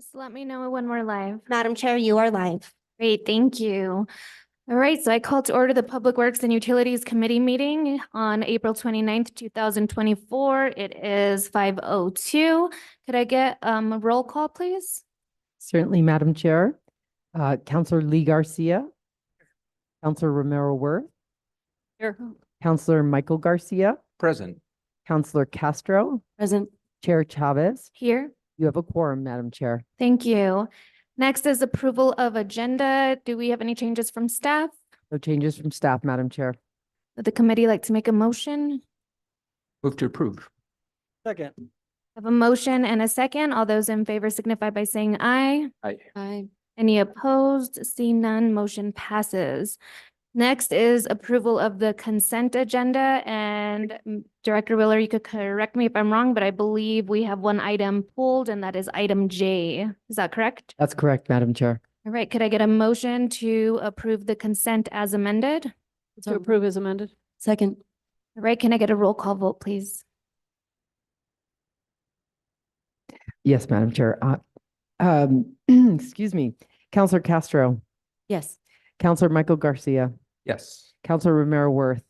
Just let me know when we're live. Madam Chair, you are live. Great, thank you. All right, so I call to order the Public Works and Utilities Committee meeting on April 29th, 2024. It is 5:02. Could I get a roll call, please? Certainly, Madam Chair. Councillor Lee Garcia, Councillor Romero Worth, Here. Councillor Michael Garcia, Present. Councillor Castro, Present. Chair Chavez. Here. You have a quorum, Madam Chair. Thank you. Next is approval of agenda. Do we have any changes from staff? No changes from staff, Madam Chair. Would the committee like to make a motion? Move to approve. Second. I have a motion and a second. All those in favor signify by saying aye. Aye. Aye. Any opposed? See none, motion passes. Next is approval of the consent agenda, and Director Willer, you could correct me if I'm wrong, but I believe we have one item pulled, and that is item J. Is that correct? That's correct, Madam Chair. All right, could I get a motion to approve the consent as amended? To approve as amended. Second. All right, can I get a roll call vote, please? Yes, Madam Chair. Excuse me. Councillor Castro, Yes. Councillor Michael Garcia, Yes. Councillor Romero Worth,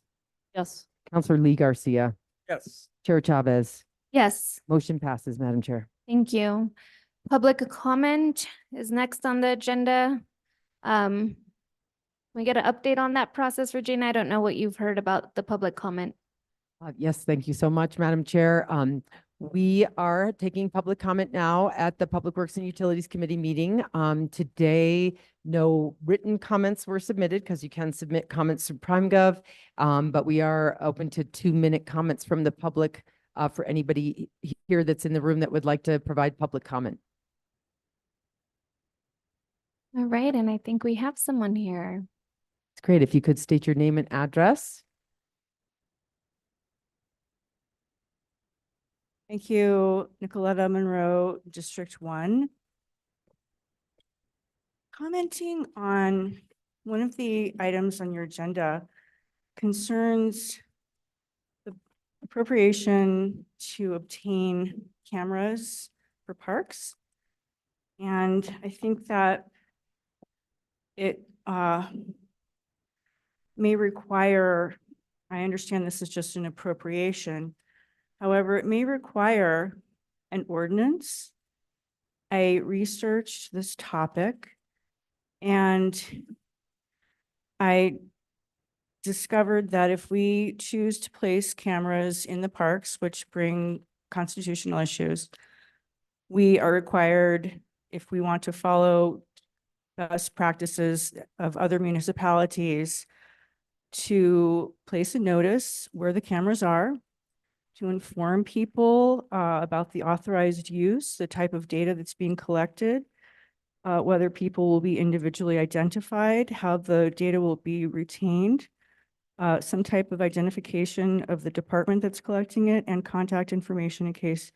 Yes. Councillor Lee Garcia, Yes. Chair Chavez. Yes, Motion passes, Madam Chair. thank you. Public comment is next on the agenda. Can we get an update on that process, Regina? I don't know what you've heard about the public comment. Yes, thank you so much, Madam Chair. We are taking public comment now at the Public Works and Utilities Committee meeting. Today, no written comments were submitted because you can submit comments through PrimeGov, but we are open to 2-minute comments from the public for anybody here that's in the room that would like to provide public comment. All right, and I think we have someone here. It's great. If you could state your name and address. Thank you, Nicoletta Monroe, District 1. Commenting on one of the items on your agenda concerns the appropriation to obtain cameras for parks. And I think that it may require, I understand this is just an appropriation. However, it may require an ordinance. I researched this topic and I discovered that if we choose to place cameras in the parks, which bring constitutional issues, we are required, if we want to follow best practices of other municipalities, to place a notice where the cameras are, to inform people about the authorized use, the type of data that's being collected, whether people will be individually identified, how the data will be retained, some type of identification of the department that's collecting it, and contact information in case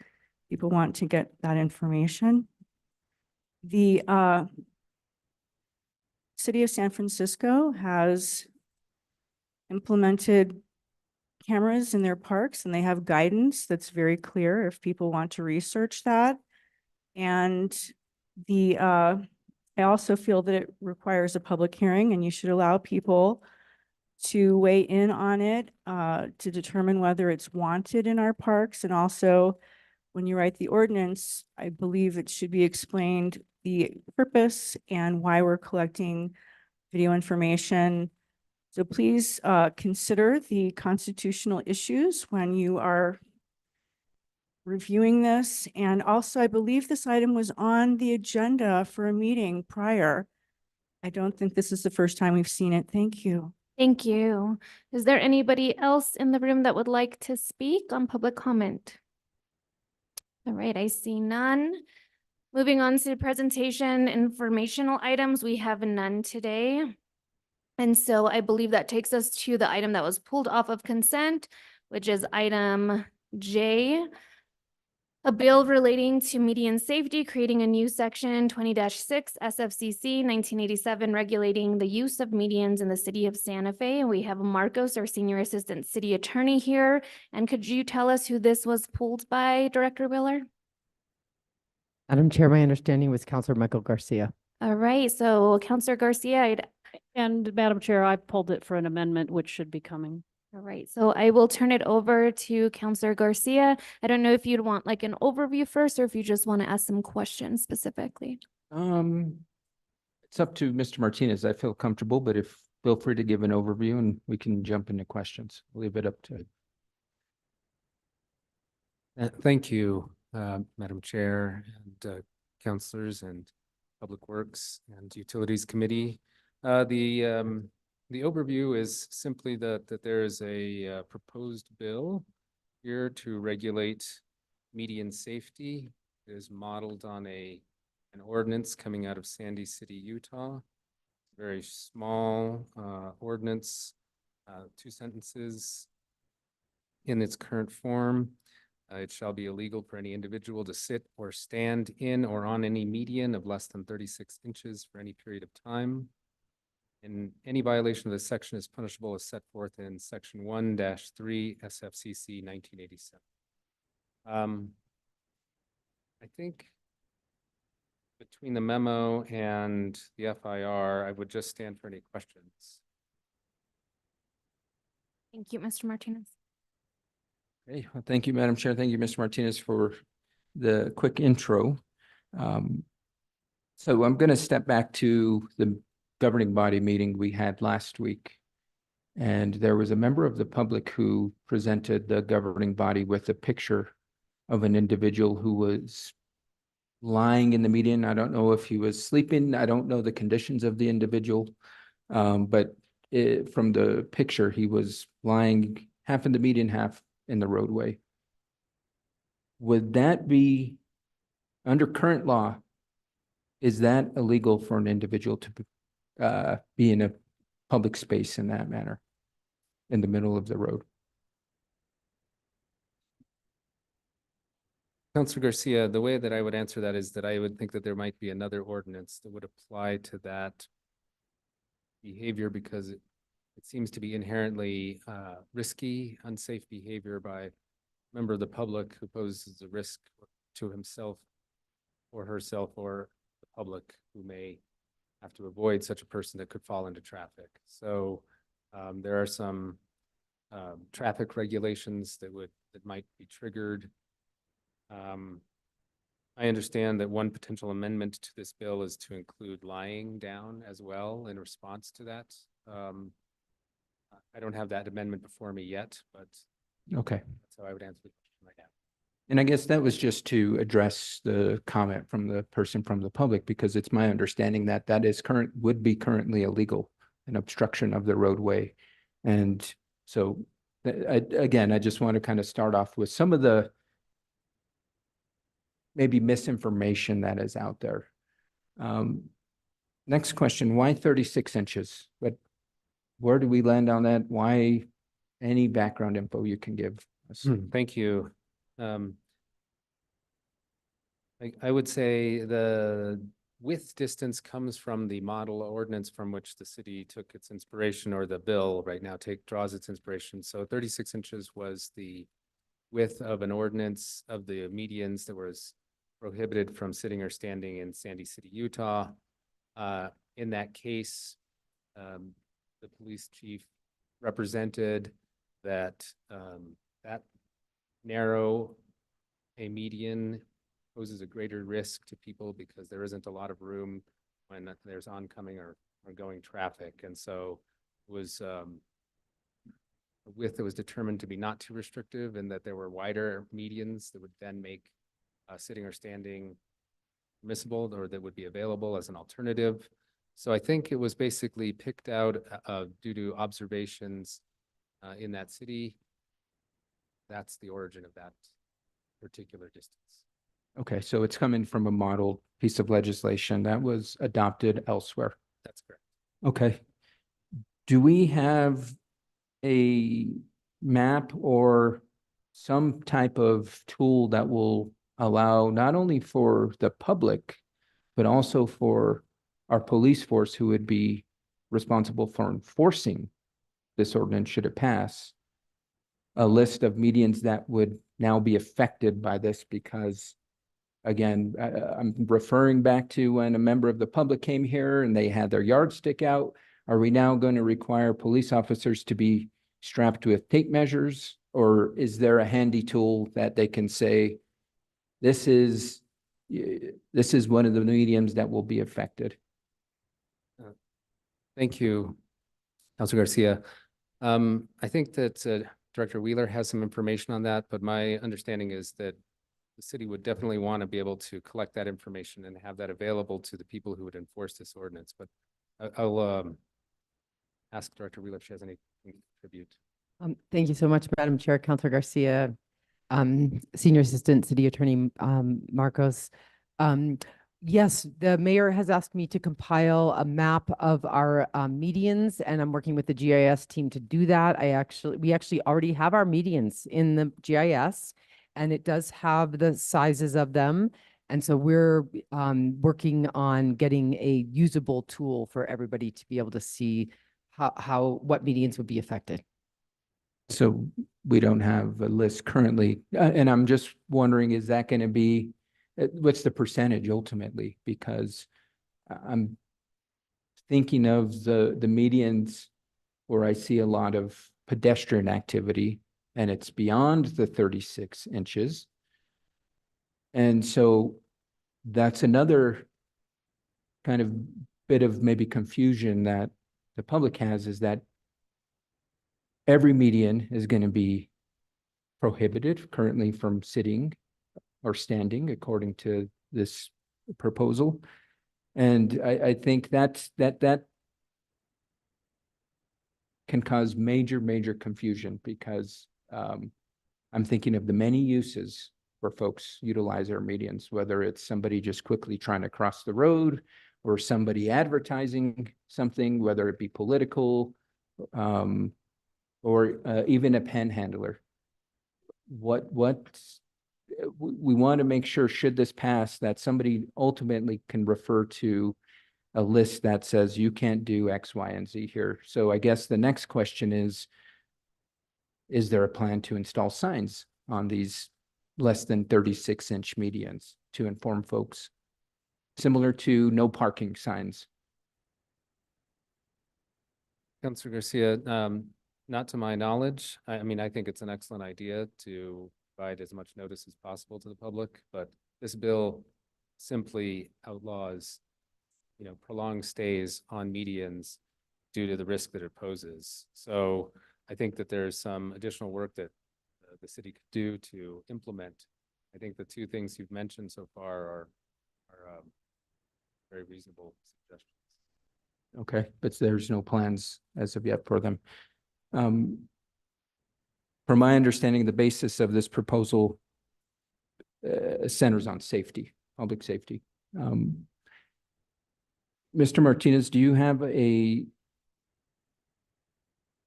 people want to get that information. The City of San Francisco has implemented cameras in their parks, and they have guidance that's very clear if people want to research that. And I also feel that it requires a public hearing, and you should allow people to weigh in on it to determine whether it's wanted in our parks. And also, when you write the ordinance, I believe it should be explained the purpose and why we're collecting video information. So please consider the constitutional issues when you are reviewing this. And also, I believe this item was on the agenda for a meeting prior. I don't think this is the first time we've seen it. Thank you. Thank you. Is there anybody else in the room that would like to speak on public comment? All right, I see none. Moving on to presentation informational items, we have none today. And so I believe that takes us to the item that was pulled off of consent, which is item J. A bill relating to median safety, creating a new section 20-6 SFCC 1987, regulating the use of medians in the city of Santa Fe. And we have Marcos, our Senior Assistant City Attorney here. And could you tell us who this was pulled by, Director Willer? Madam Chair, my understanding was Counselor Michael Garcia. All right, so Counselor Garcia, And Madam Chair, I pulled it for an amendment, which should be coming. all right, so I will turn it over to Counselor Garcia. I don't know if you'd want like an overview first, or if you just want to ask some questions specifically. It's up to Mr. Martinez. I feel comfortable, but feel free to give an overview and we can jump into questions. I'll leave it up to. Thank you, Madam Chair and counselors and Public Works and Utilities Committee. The overview is simply that there is a proposed bill here to regulate median safety. It is modeled on an ordinance coming out of Sandy City, Utah. Very small ordinance, 2 sentences in its current form. It shall be illegal for any individual to sit or stand in or on any median of less than 36 inches for any period of time. And any violation of this section is punishable as set forth in section 1-3 SFCC 1987. I think between the memo and the FIR, I would just stand for any questions. Thank you, Mr. Martinez. Okay, well, thank you, Madam Chair. Thank you, Mr. Martinez, for the quick intro. So I'm going to step back to the governing body meeting we had last week. And there was a member of the public who presented the governing body with a picture of an individual who was lying in the median. I don't know if he was sleeping. I don't know the conditions of the individual. But from the picture, he was lying half in the median, half in the roadway. Would that be, under current law, is that illegal for an individual to be in a public space in that manner, in the middle of the road? Councilor Garcia, the way that I would answer that is that I would think that there might be another ordinance that would apply to that behavior, because it seems to be inherently risky, unsafe behavior by a member of the public who poses a risk to himself or herself or the public who may have to avoid such a person that could fall into traffic. So there are some traffic regulations that might be triggered. I understand that one potential amendment to this bill is to include lying down as well in response to that. I don't have that amendment before me yet, but Okay. that's how I would answer the question right now. And I guess that was just to address the comment from the person from the public, because it's my understanding that would be currently illegal, an obstruction of the roadway. And so again, I just want to kind of start off with some of the maybe misinformation that is out there. Next question, why 36 inches? Where do we land on that? Why? Any background info you can give us? Thank you. I would say the width distance comes from the model ordinance from which the city took its inspiration, or the bill right now draws its inspiration. So 36 inches was the width of an ordinance of the medians that was prohibited from sitting or standing in Sandy City, Utah. In that case, the police chief represented that that narrow a median poses a greater risk to people because there isn't a lot of room when there's oncoming or going traffic. And so it was a width that was determined to be not too restrictive, and that there were wider medians that would then make sitting or standing permissible, or that would be available as an alternative. So I think it was basically picked out due to observations in that city. That's the origin of that particular distance. Okay, so it's coming from a model piece of legislation that was adopted elsewhere. That's correct. Okay. Do we have a map or some type of tool that will allow not only for the public, but also for our police force who would be responsible for enforcing this ordinance should it pass, a list of medians that would now be affected by this because Again, I'm referring back to when a member of the public came here and they had their yardstick out. Are we now going to require police officers to be strapped with tape measures? Or is there a handy tool that they can say, this is one of the mediums that will be affected? Thank you, Councilor Garcia. I think that Director Wheeler has some information on that, but my understanding is that the city would definitely want to be able to collect that information and have that available to the people who would enforce this ordinance. But I'll ask Director Wheeler if she has anything to contribute. Thank you so much, Madam Chair, Councilor Garcia, Senior Assistant City Attorney Marcos. Yes, the mayor has asked me to compile a map of our medians, and I'm working with the GIS team to do that. We actually already have our medians in the GIS, and it does have the sizes of them. And so we're working on getting a usable tool for everybody to be able to see what medians would be affected. So we don't have a list currently, and I'm just wondering, is that going to be, what's the percentage ultimately? Because I'm thinking of the medians where I see a lot of pedestrian activity and it's beyond the 36 inches. And so that's another kind of bit of maybe confusion that the public has, is that every median is going to be prohibited currently from sitting or standing according to this proposal. And I think that can cause major confusion, because I'm thinking of the many uses where folks utilize our medians, whether it's somebody just quickly trying to cross the road or somebody advertising something, whether it be political, or even a panhandler. We want to make sure, should this pass, that somebody ultimately can refer to a list that says you can't do X, Y, and Z here. So I guess the next question is there a plan to install signs on these less than 36-inch medians to inform folks, similar to no parking signs? Councilor Garcia, not to my knowledge. I mean, I think it's an excellent idea to provide as much notice as possible to the public, but this bill simply outlaws, prolonged stays on medians due to the risk that it poses. So I think that there's some additional work that the city could do to implement. I think the two things you've mentioned so far are very reasonable suggestions. Okay, but there's no plans as of yet for them. From my understanding, the basis of this proposal centers on safety, public safety. Mr. Martinez, do you have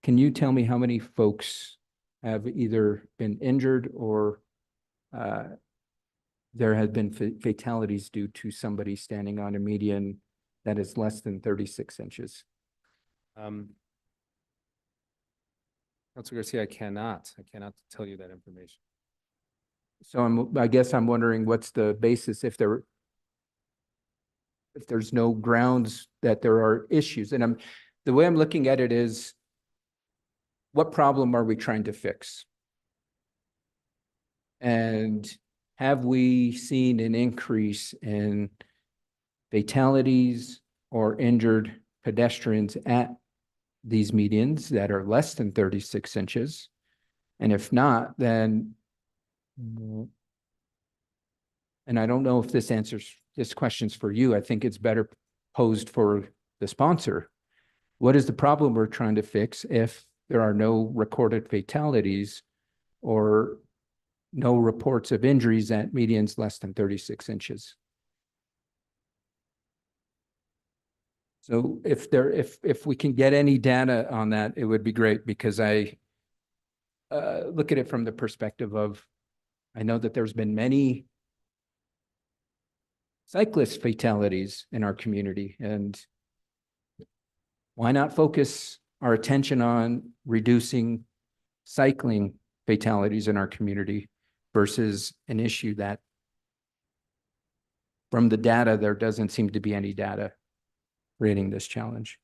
can you tell me how many folks have either been injured or there have been fatalities due to somebody standing on a median that is less than 36 inches? Councilor Garcia, I cannot tell you that information. So I guess I'm wondering, what's the basis if there's no grounds that there are issues? And the way I'm looking at it is, what problem are we trying to fix? And have we seen an increase in fatalities or injured pedestrians at these medians that are less than 36 inches? And if not, then, and I don't know if this question's for you, I think it's better posed for the sponsor. What is the problem we're trying to fix if there are no recorded fatalities or no reports of injuries at medians less than 36 inches? So if we can get any data on that, it would be great, because I look at it from the perspective of, I know that there's been many cyclist fatalities in our community, and why not focus our attention on reducing cycling fatalities in our community versus an issue that from the data, there doesn't seem to be any data creating this challenge.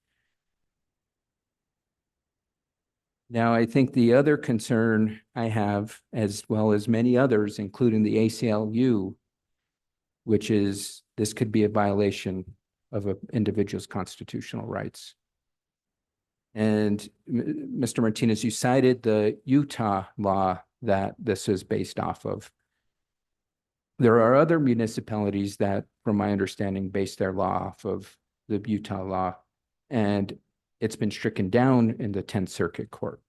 Now, I think the other concern I have, as well as many others, including the ACLU, which is this could be a violation of an individual's constitutional rights. And Mr. Martinez, you cited the Utah law that this is based off of. There are other municipalities that, from my understanding, base their law off of the Utah law, and it's been stricken down in the 10th Circuit Court.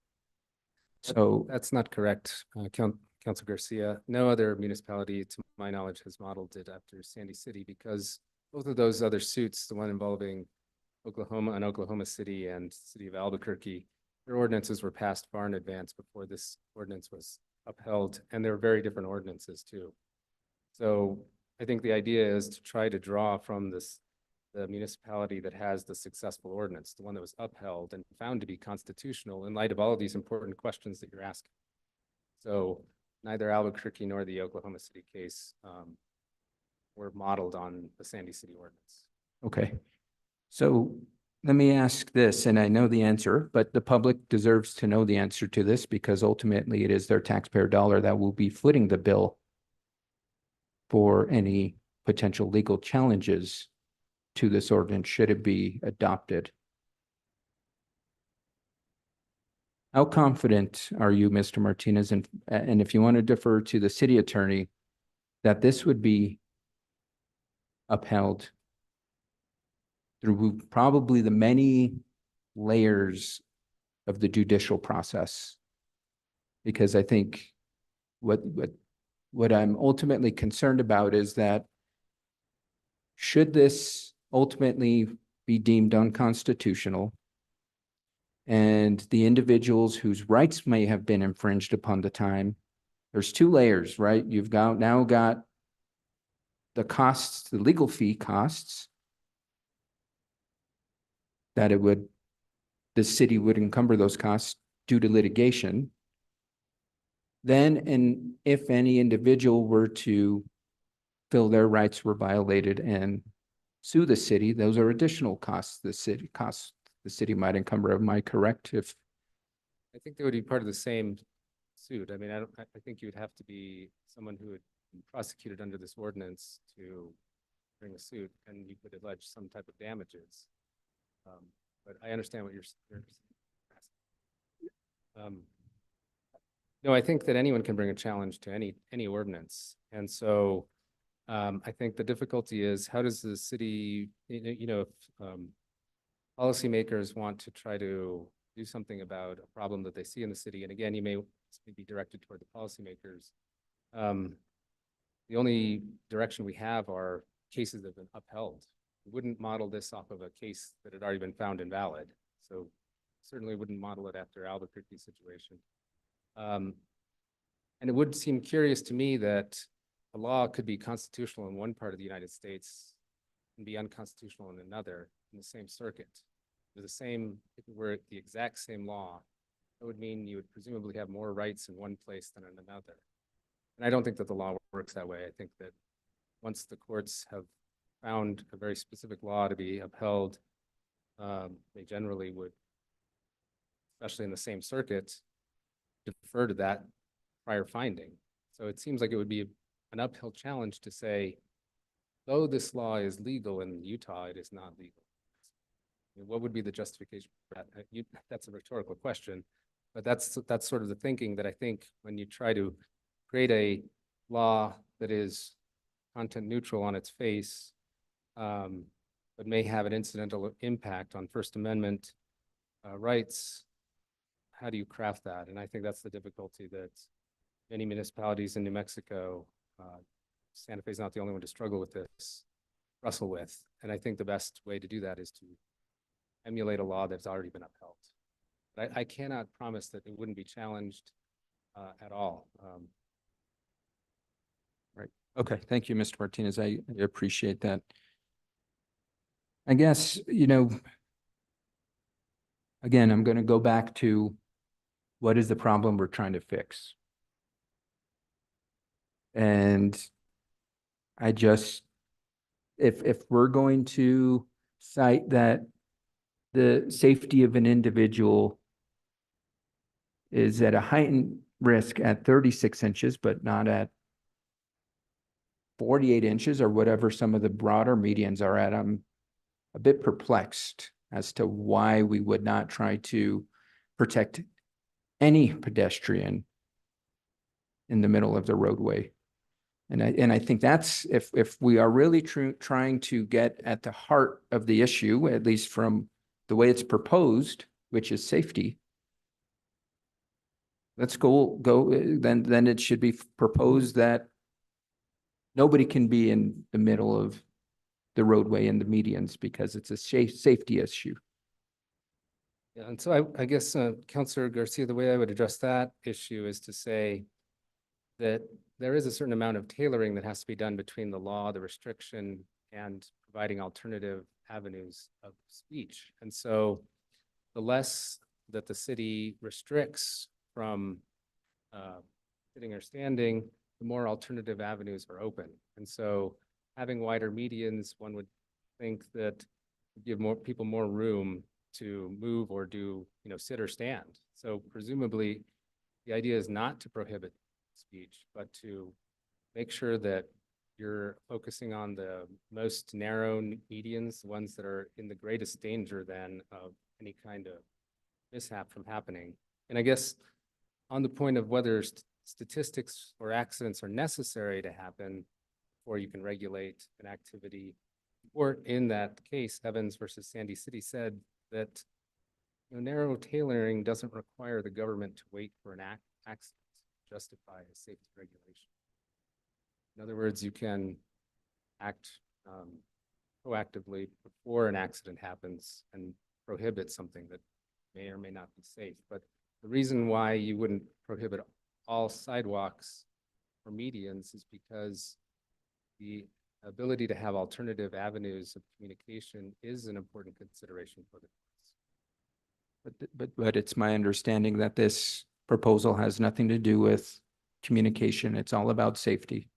So That's not correct, Council Garcia. No other municipality, to my knowledge, has modeled it after Sandy City, because both of those other suits, the one involving Oklahoma and Oklahoma City and City of Albuquerque, their ordinances were passed far in advance before this ordinance was upheld, and they're very different ordinances too. So I think the idea is to try to draw from the municipality that has the successful ordinance, the one that was upheld and found to be constitutional in light of all of these important questions that you're asking. So neither Albuquerque nor the Oklahoma City case were modeled on the Sandy City ordinance. okay. So let me ask this, and I know the answer, but the public deserves to know the answer to this, because ultimately it is their taxpayer dollar that will be footing the bill for any potential legal challenges to this ordinance should it be adopted. How confident are you, Mr. Martinez, and if you want to defer to the city attorney, that this would be upheld through probably the many layers of the judicial process? Because I think what I'm ultimately concerned about is that should this ultimately be deemed unconstitutional, and the individuals whose rights may have been infringed upon the time, there's two layers, right? You've now got the costs, the legal fee costs that the city would encumber those costs due to litigation. Then, and if any individual were to feel their rights were violated and sue the city, those are additional costs the city might encumber. Am I correct? I think they would be part of the same suit. I mean, I think you'd have to be someone who had been prosecuted under this ordinance to bring a suit, and you could allege some type of damages. But I understand what you're asking. No, I think that anyone can bring a challenge to any ordinance. And so I think the difficulty is, how does the city, if policymakers want to try to do something about a problem that they see in the city, and again, you may be directed toward the policymakers. The only direction we have are cases that have been upheld. We wouldn't model this off of a case that had already been found invalid. So certainly wouldn't model it after Albuquerque situation. And it would seem curious to me that a law could be constitutional in one part of the United States and be unconstitutional in another in the same circuit. If it were the exact same law, that would mean you would presumably have more rights in one place than in another. And I don't think that the law works that way. I think that once the courts have found a very specific law to be upheld, they generally would, especially in the same circuit, defer to that prior finding. So it seems like it would be an uphill challenge to say, though this law is legal in Utah, it is not legal. I mean, what would be the justification for that? That's a rhetorical question, but that's sort of the thinking that I think when you try to create a law that is content neutral on its face, but may have an incidental impact on First Amendment rights, how do you craft that? And I think that's the difficulty that many municipalities in New Mexico, Santa Fe is not the only one to struggle with this, wrestle with. And I think the best way to do that is to emulate a law that's already been upheld. But I cannot promise that it wouldn't be challenged at all. Right. Okay. Thank you, Mr. Martinez. I appreciate that. I guess, again, I'm going to go back to what is the problem we're trying to fix? And I just if we're going to cite that the safety of an individual is at a heightened risk at 36 inches, but not at 48 inches or whatever some of the broader medians are at, I'm a bit perplexed as to why we would not try to protect any pedestrian in the middle of the roadway. And I think that's, if we are really trying to get at the heart of the issue, at least from the way it's proposed, which is safety, let's then it should be proposed that nobody can be in the middle of the roadway and the medians because it's a safety issue. Yeah, and so I guess, Counselor Garcia, the way I would address that issue is to say that there is a certain amount of tailoring that has to be done between the law, the restriction, and providing alternative avenues of speech. And so the less that the city restricts from sitting or standing, the more alternative avenues are open. And so having wider medians, one would think that would give more people more room to move or do, sit or stand. So presumably, the idea is not to prohibit speech, but to make sure that you're focusing on the most narrow medians, the ones that are in the greatest danger then of any kind of mishap from happening. And I guess on the point of whether statistics or accidents are necessary to happen before you can regulate an activity, or in that case, Evans versus Sandy City said that narrow tailoring doesn't require the government to wait for an accident to justify a safety regulation. In other words, you can act proactively before an accident happens and prohibit something that may or may not be safe. But the reason why you wouldn't prohibit all sidewalks or medians is because the ability to have alternative avenues of communication is an important consideration for the courts. But it's my understanding that this proposal has nothing to do with communication. It's all about safety.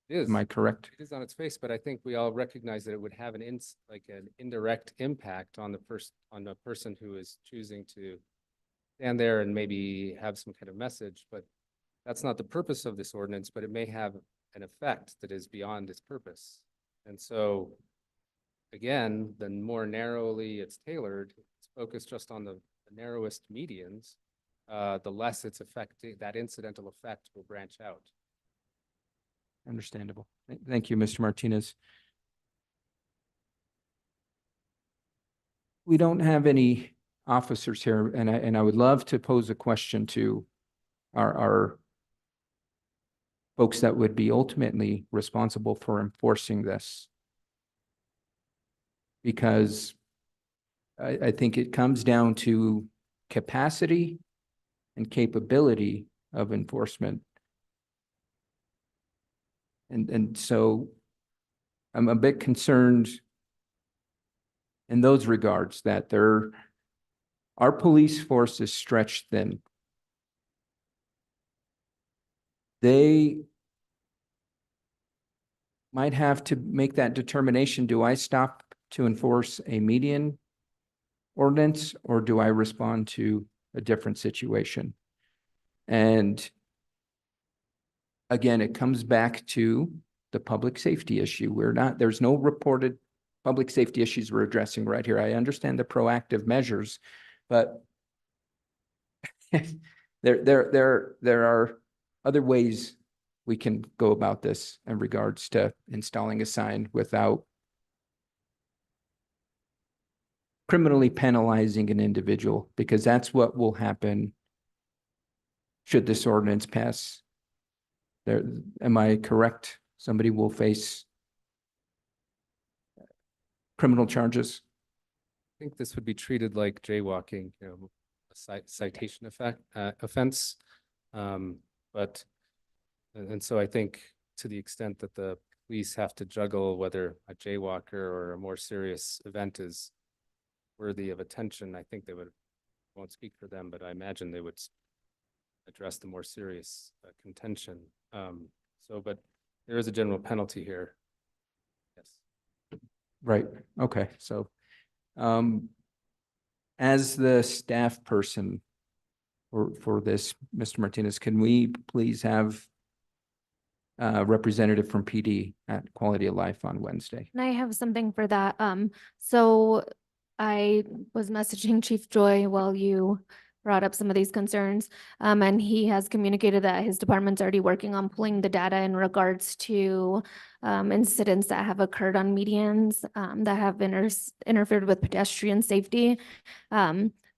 It is. Am I correct? It is on its face, but I think we all recognize that it would have an indirect impact on the person who is choosing to stand there and maybe have some kind of message, but that's not the purpose of this ordinance, but it may have an effect that is beyond its purpose. And so, again, the more narrowly it's tailored, it's focused just on the narrowest medians, the less it's affecting, that incidental effect will branch out. Understandable. Thank you, Mr. Martinez. We don't have any officers here, and I would love to pose a question to our folks that would be ultimately responsible for enforcing this. Because I think it comes down to capacity and capability of enforcement. And so I'm a bit concerned in those regards that our police force is stretched thin. They might have to make that determination. Do I stop to enforce a median ordinance, or do I respond to a different situation? And again, it comes back to the public safety issue. There's no reported public safety issues we're addressing right here. I understand the proactive measures, but there are other ways we can go about this in regards to installing a sign without criminally penalizing an individual, because that's what will happen should this ordinance pass. Am I correct? Somebody will face criminal charges. I think this would be treated like jaywalking, a citation offense. And so I think to the extent that the police have to juggle whether a jaywalker or a more serious event is worthy of attention, I think they won't speak for them, but I imagine they would address the more serious contention. But there is a general penalty here. Yes. Right, okay, so, as the staff person for this, Mr. Martinez, can we please have a representative from PD at Quality of Life on Wednesday? And I have something for that. So I was messaging Chief Joy while you brought up some of these concerns. And he has communicated that his department's already working on pulling the data in regards to incidents that have occurred on medians that have interfered with pedestrian safety.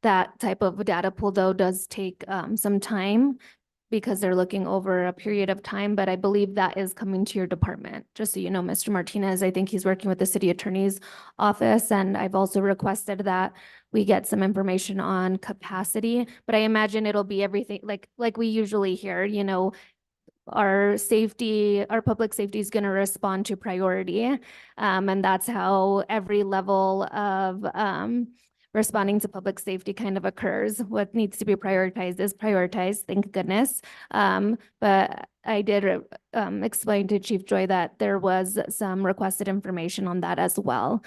That type of data pull though does take some time because they're looking over a period of time, but I believe that is coming to your department. Just so you know, Mr. Martinez, I think he's working with the city attorney's office, and I've also requested that we get some information on capacity, but I imagine it'll be everything like we usually hear, you know, our public safety is going to respond to priority. And that's how every level of responding to public safety kind of occurs. What needs to be prioritized is prioritized, thank goodness. But I did explain to Chief Joy that there was some requested information on that as well.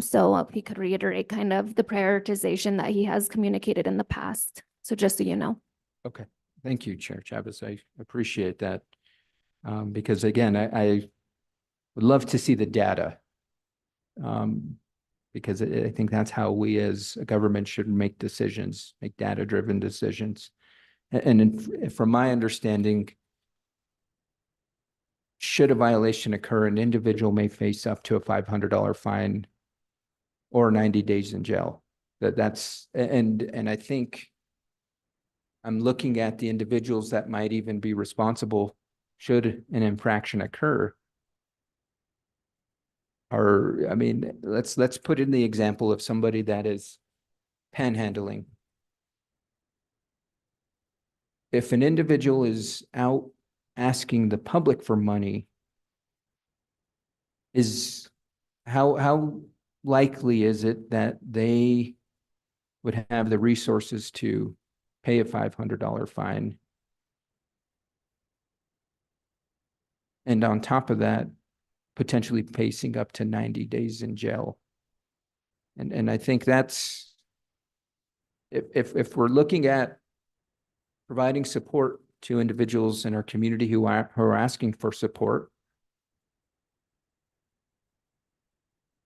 So he could reiterate kind of the prioritization that he has communicated in the past. So just so you know. Okay, thank you, Chair Chavez. I appreciate that. Because again, I would love to see the data. Because I think that's how we as a government should make decisions, make data-driven decisions. From my understanding, should a violation occur, an individual may face up to a $500 fine or 90 days in jail. And I think I'm looking at the individuals that might even be responsible should an infraction occur. Or, I mean, let's put in the example of somebody that is panhandling. If an individual is out asking the public for money, how likely is it that they would have the resources to pay a $500 fine? And on top of that, potentially facing up to 90 days in jail. And I think that's, if we're looking at providing support to individuals in our community who are asking for support,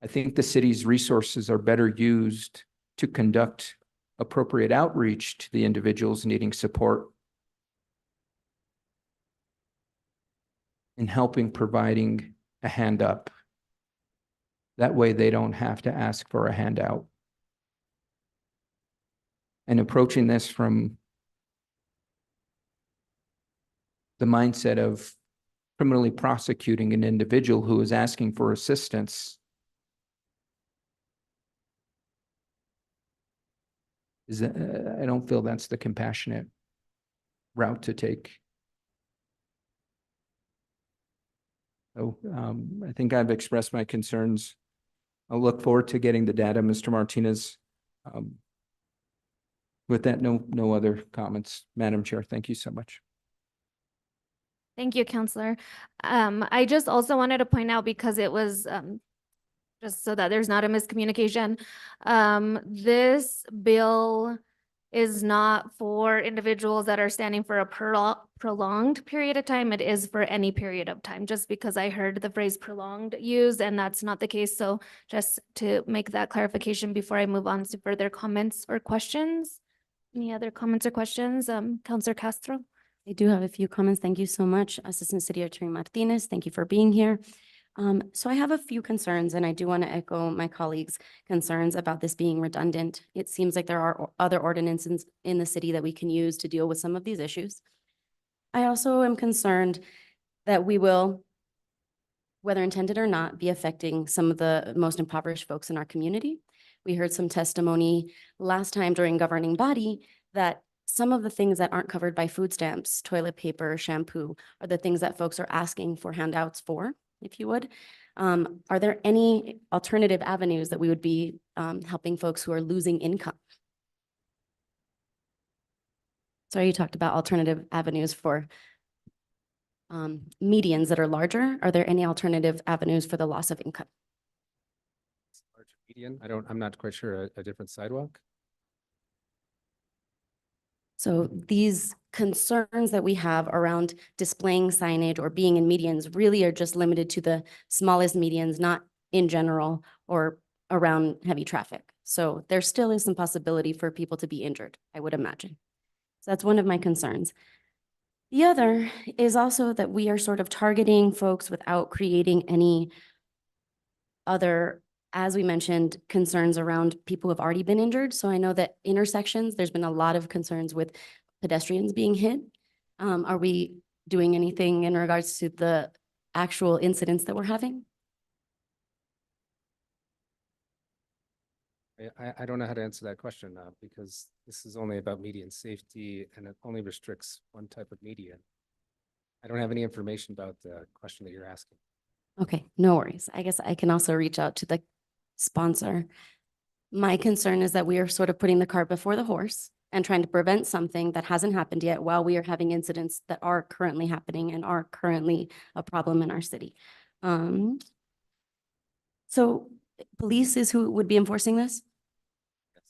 I think the city's resources are better used to conduct appropriate outreach to the individuals needing support in helping providing a hand up. That way they don't have to ask for a handout. And approaching this from the mindset of criminally prosecuting an individual who is asking for assistance is, I don't feel that's the compassionate route to take. So I think I've expressed my concerns. I'll look forward to getting the data, Mr. Martinez. With that, no other comments. Madam Chair, thank you so much. Thank you, Counselor. I just also wanted to point out, because it was just so that there's not a miscommunication. This bill is not for individuals that are standing for a prolonged period of time. It is for any period of time, just because I heard the phrase prolonged used, and that's not the case. So just to make that clarification before I move on to further comments or questions. Any other comments or questions? Counselor Castro? I do have a few comments. Thank you so much, Assistant City Attorney Martinez. Thank you for being here. So I have a few concerns, and I do want to echo my colleagues' concerns about this being redundant. It seems like there are other ordinances in the city that we can use to deal with some of these issues. I also am concerned that we will, whether intended or not, be affecting some of the most impoverished folks in our community. We heard some testimony last time during governing body that some of the things that aren't covered by food stamps, toilet paper, shampoo, are the things that folks are asking for handouts for, if you would. Are there any alternative avenues that we would be helping folks who are losing income? So you talked about alternative avenues for medians that are larger. Are there any alternative avenues for the loss of income? median? I'm not quite sure, a different sidewalk? So these concerns that we have around displaying signage or being in medians really are just limited to the smallest medians, not in general or around heavy traffic. So there still is some possibility for people to be injured, I would imagine. So that's one of my concerns. The other is also that we are sort of targeting folks without creating any other, as we mentioned, concerns around people who have already been injured. So I know that intersections, there's been a lot of concerns with pedestrians being hit. Are we doing anything in regards to the actual incidents that we're having? I don't know how to answer that question because this is only about median safety and it only restricts one type of median. I don't have any information about the question that you're asking. Okay, no worries. I guess I can also reach out to the sponsor. My concern is that we are sort of putting the cart before the horse and trying to prevent something that hasn't happened yet while we are having incidents that are currently happening and are currently a problem in our city. So police is who would be enforcing this? Yes.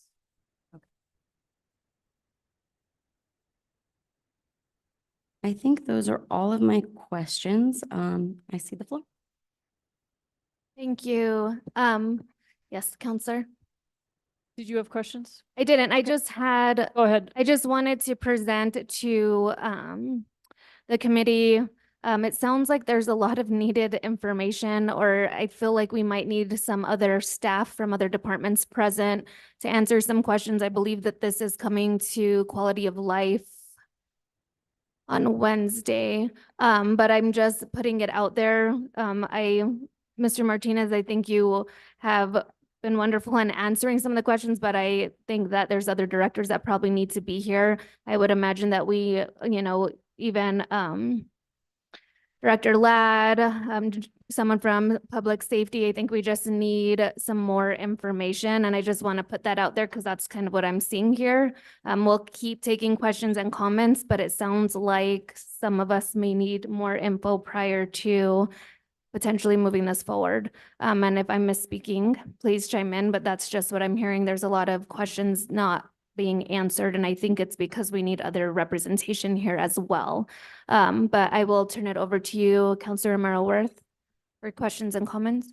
I think those are all of my questions. I see the floor. Thank you. Yes, Counselor. Did you have questions? I didn't. I just had, Go ahead. I just wanted to present to the committee. It sounds like there's a lot of needed information, or I feel like we might need some other staff from other departments present to answer some questions. I believe that this is coming to quality of life on Wednesday, but I'm just putting it out there. Mr. Martinez, I think you have been wonderful in answering some of the questions, but I think that there's other directors that probably need to be here. I would imagine that we, even, Director Ladd, someone from Public Safety, I think we just need some more information, and I just want to put that out there because that's kind of what I'm seeing here. We'll keep taking questions and comments, but it sounds like some of us may need more info prior to potentially moving this forward. And if I'm misspeaking, please chime in, but that's just what I'm hearing. There's a lot of questions not being answered, and I think it's because we need other representation here as well. But I will turn it over to you, Councilor Merrill-Worth, for questions and comments.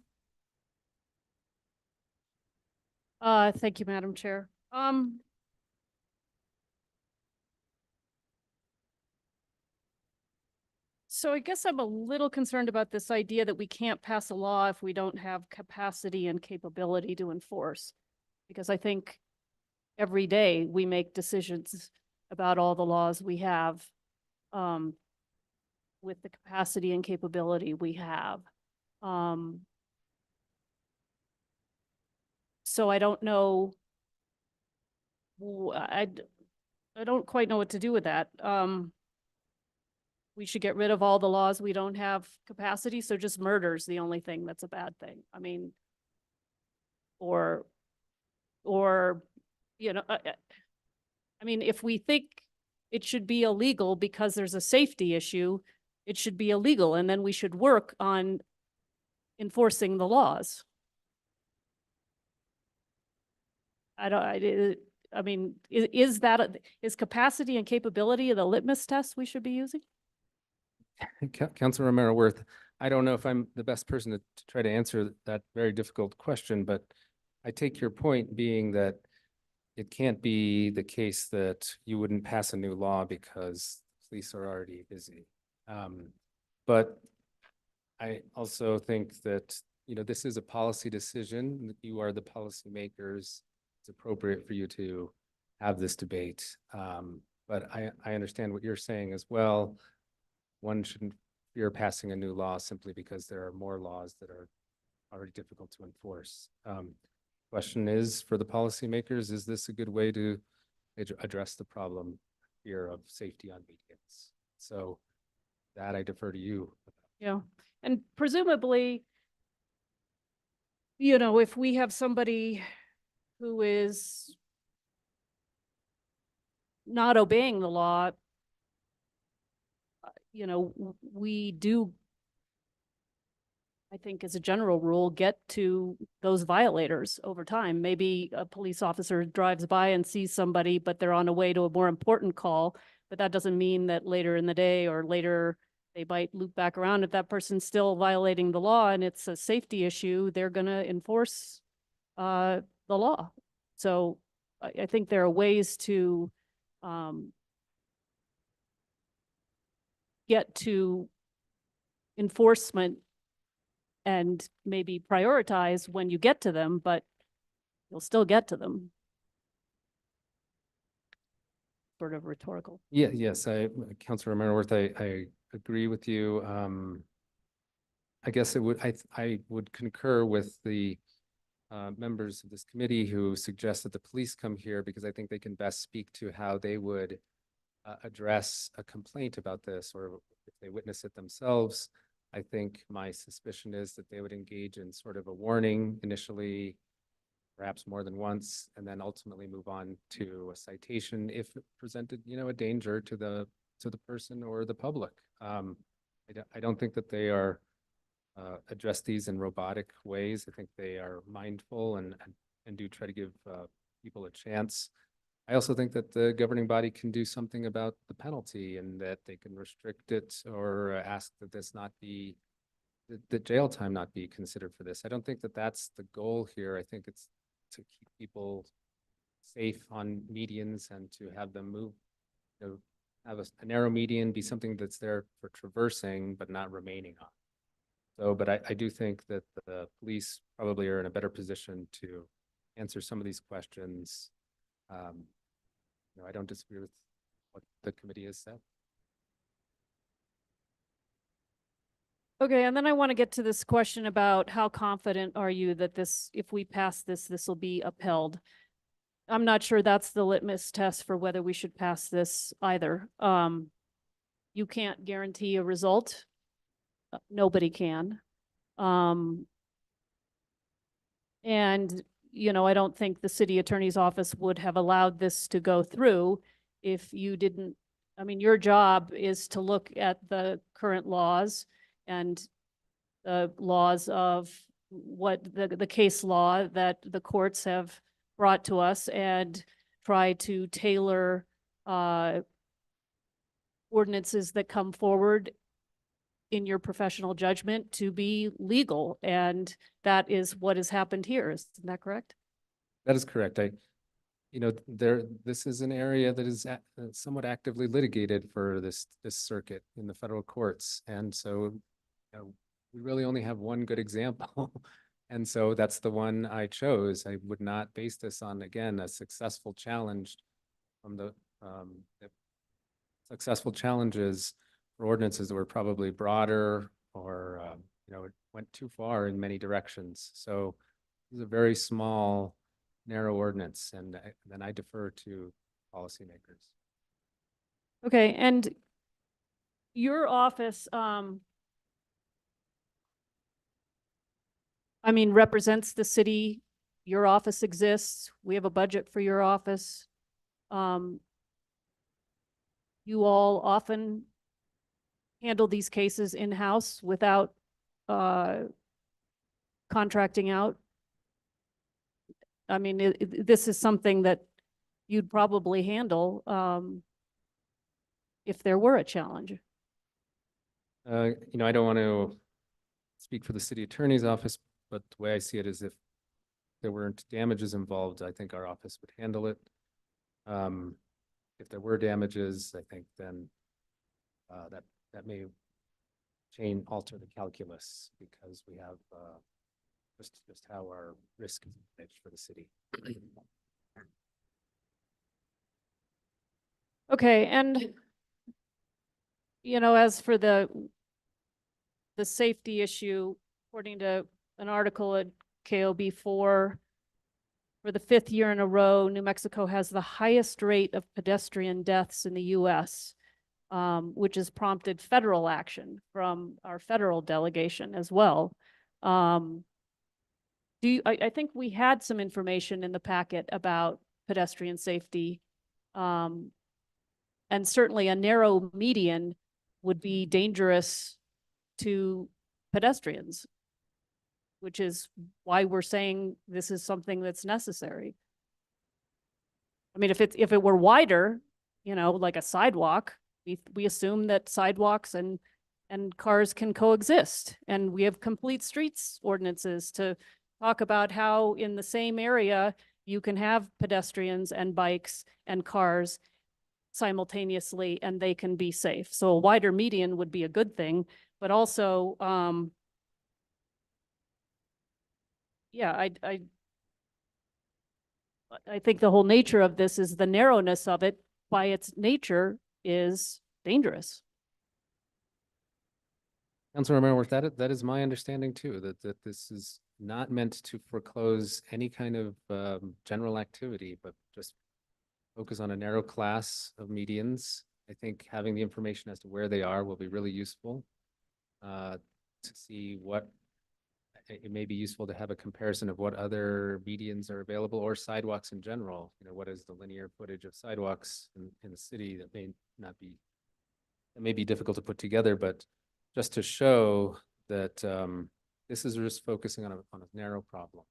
Thank you, Madam Chair. So I guess I'm a little concerned about this idea that we can't pass a law if we don't have capacity and capability to enforce. Because I think every day we make decisions about all the laws we have with the capacity and capability we have. So I don't know. I don't quite know what to do with that. We should get rid of all the laws we don't have capacity. So just murder's the only thing that's a bad thing. I mean, or, I mean, if we think it should be illegal because there's a safety issue, it should be illegal, and then we should work on enforcing the laws. I mean, is capacity and capability the litmus test we should be using? Councilor Romero-Worth, I don't know if I'm the best person to try to answer that very difficult question, but I take your point being that it can't be the case that you wouldn't pass a new law because police are already busy. But I also think that, this is a policy decision. You are the policymakers. It's appropriate for you to have this debate. But I understand what you're saying as well. One shouldn't fear passing a new law simply because there are more laws that are already difficult to enforce. Question is, for the policymakers, is this a good way to address the problem here of safety on medians? So that I defer to you. Yeah, and presumably, if we have somebody who is not obeying the law, we do, I think as a general rule, get to those violators over time. Maybe a police officer drives by and sees somebody, but they're on a way to a more important call. But that doesn't mean that later in the day or later they might loop back around. If that person's still violating the law and it's a safety issue, they're gonna enforce the law. So I think there are ways to get to enforcement and maybe prioritize when you get to them, but you'll still get to them. Sort of rhetorical. Yeah, yes, Councilor Menorworth, I agree with you. I guess I would concur with the members of this committee who suggest that the police come here because I think they can best speak to how they would address a complaint about this, or if they witness it themselves. I think my suspicion is that they would engage in sort of a warning initially, perhaps more than once, and then ultimately move on to a citation if it presented, a danger to the person or the public. I don't think that they are address these in robotic ways. I think they are mindful and do try to give people a chance. I also think that the governing body can do something about the penalty, and that they can restrict it or ask that this not be, the jail time not be considered for this. I don't think that that's the goal here. I think it's to keep people safe on medians and to have them move, have a narrow median be something that's there for traversing but not remaining on. So, but I do think that the police probably are in a better position to answer some of these questions. I don't disagree with what the committee has said. Okay, and then I want to get to this question about how confident are you that this, if we pass this, this will be upheld? I'm not sure that's the litmus test for whether we should pass this either. You can't guarantee a result. Nobody can. And I don't think the city attorney's office would have allowed this to go through if you didn't. I mean, your job is to look at the current laws and the laws of what the case law that the courts have brought to us and try to tailor ordinances that come forward in your professional judgment to be legal. And that is what has happened here. Isn't that correct? That is correct. This is an area that is somewhat actively litigated for this circuit in the federal courts. And so we really only have one good example. And so that's the one I chose. I would not base this on, again, a successful challenge from the successful challenges for ordinances that were probably broader or, it went too far in many directions. So this is a very small, narrow ordinance, and then I defer to policymakers. Okay, and your office, represents the city. Your office exists. We have a budget for your office. You all often handle these cases in-house without contracting out. This is something that you'd probably handle if there were a challenge. I don't want to speak for the city attorney's office, but the way I see it is if there weren't damages involved, I think our office would handle it. If there were damages, I think then that may alter the calculus, because we have just how our risk is managed for the city. Okay, and as for the safety issue, according to an article at KOB4, for the 5th year in a row, New Mexico has the highest rate of pedestrian deaths in the US, which has prompted federal action from our federal delegation as well. I think we had some information in the packet about pedestrian safety. And certainly a narrow median would be dangerous to pedestrians. which is why we're saying this is something that's necessary. I mean, if it were wider, like a sidewalk, we assume that sidewalks and cars can coexist. And we have complete streets ordinances to talk about how in the same area, you can have pedestrians and bikes and cars simultaneously and they can be safe. So a wider median would be a good thing, but also, yeah, I think the whole nature of this is the narrowness of it by its nature is dangerous. Councilor Merriworth, that is my understanding too, that this is not meant to foreclose any kind of general activity, but just focus on a narrow class of medians. I think having the information as to where they are will be really useful to see what it may be useful to have a comparison of what other medians are available or sidewalks in general. What is the linear footage of sidewalks in the city that may be difficult to put together, but just to show that this is just focusing on a narrow problem.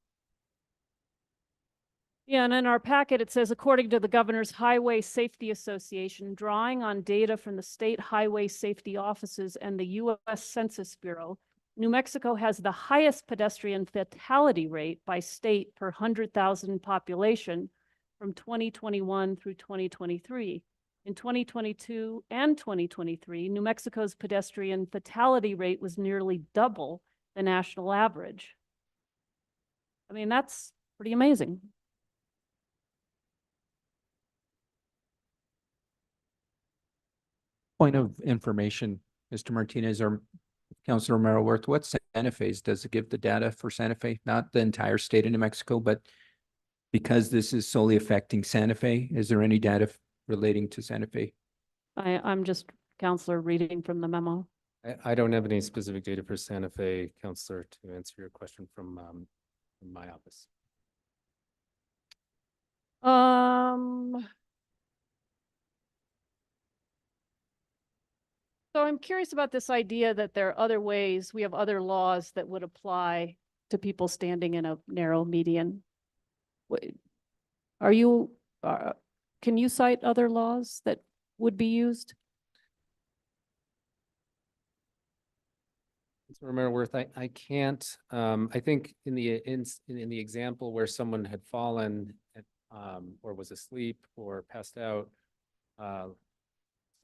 Yeah, and in our packet, it says, according to the Governor's Highway Safety Association, drawing on data from the state highway safety offices and the U.S. Census Bureau, New Mexico has the highest pedestrian fatality rate by state per 100,000 population from 2021 through 2023. In 2022 and 2023, New Mexico's pedestrian fatality rate was nearly double the national average. I mean, that's pretty amazing. Point of information, Mr. Martinez or Councilor Merriworth, what Santa Fe's, does it give the data for Santa Fe? Not the entire state of New Mexico, but because this is solely affecting Santa Fe, is there any data relating to Santa Fe? I'm just, Counselor, reading from the memo. I don't have any specific data for Santa Fe, Councilor, to answer your question from my office. So I'm curious about this idea that there are other ways, we have other laws that would apply to people standing in a narrow median. Are you, can you cite other laws that would be used? Councilor Merriworth, I can't. I think in the example where someone had fallen or was asleep or passed out, let's